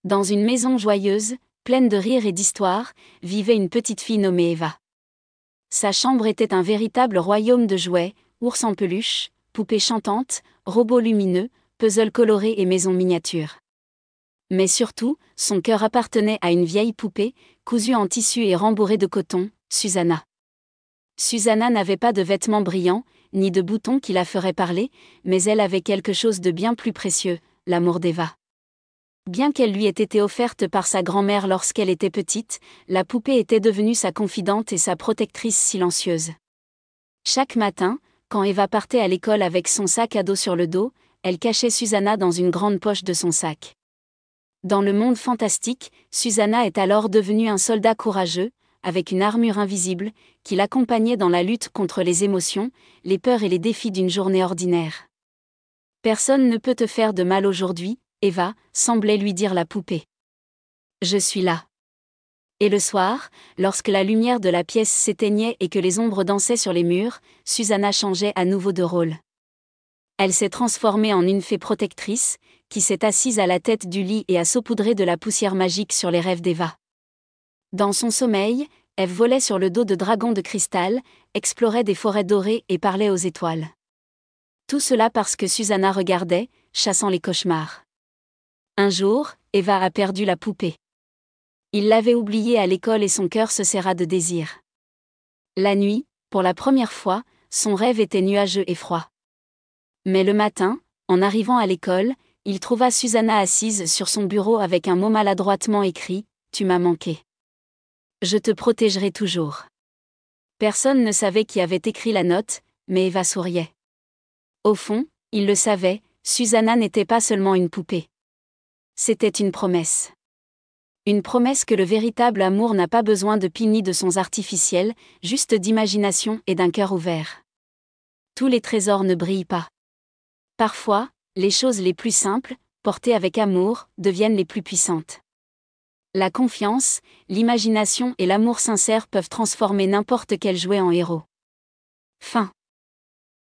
Dans une maison joyeuse, pleine de rires et d'histoires, vivait une petite fille nommée Eva. Sa chambre était un véritable royaume de jouets, ours en peluche, poupées chantantes, robots lumineux, puzzles colorés et maisons miniatures. Mais surtout, son cœur appartenait à une vieille poupée, cousue en tissu et rembourrée de coton, Susanna. Susanna n'avait pas de vêtements brillants, ni de boutons qui la feraient parler, mais elle avait quelque chose de bien plus précieux, l'amour d'Eva. Bien qu'elle lui ait été offerte par sa grand-mère lorsqu'elle était petite, la poupée était devenue sa confidente et sa protectrice silencieuse. Chaque matin, quand Eva partait à l'école avec son sac à dos sur le dos, elle cachait Susanna dans une grande poche de son sac. Dans le monde fantastique, Susanna est alors devenue un soldat courageux, avec une armure invisible, qui l'accompagnait dans la lutte contre les émotions, les peurs et les défis d'une journée ordinaire. Personne ne peut te faire de mal aujourd'hui, Eva, semblait lui dire la poupée. Je suis là. Et le soir, lorsque la lumière de la pièce s'éteignait et que les ombres dansaient sur les murs, Susanna changeait à nouveau de rôle. Elle s'est transformée en une fée protectrice, qui s'est assise à la tête du lit et a saupoudré de la poussière magique sur les rêves d'Eva. Dans son sommeil, Eve volait sur le dos de dragons de cristal, explorait des forêts dorées et parlait aux étoiles. Tout cela parce que Susanna regardait, chassant les cauchemars. Un jour, Eva a perdu la poupée. Il l'avait oubliée à l'école et son cœur se serra de désir. La nuit, pour la première fois, son rêve était nuageux et froid. Mais le matin, en arrivant à l'école, il trouva Susanna assise sur son bureau avec un mot maladroitement écrit « Tu m'as manqué. Je te protégerai toujours ». Personne ne savait qui avait écrit la note, mais Eva souriait. Au fond, il le savait, Susanna n'était pas seulement une poupée. C'était une promesse. Une promesse que le véritable amour n'a pas besoin de pis ni de sons artificiels, juste d'imagination et d'un cœur ouvert. Tous les trésors ne brillent pas. Parfois, les choses les plus simples, portées avec amour, deviennent les plus puissantes. La confiance, l'imagination et l'amour sincère peuvent transformer n'importe quel jouet en héros. Fin.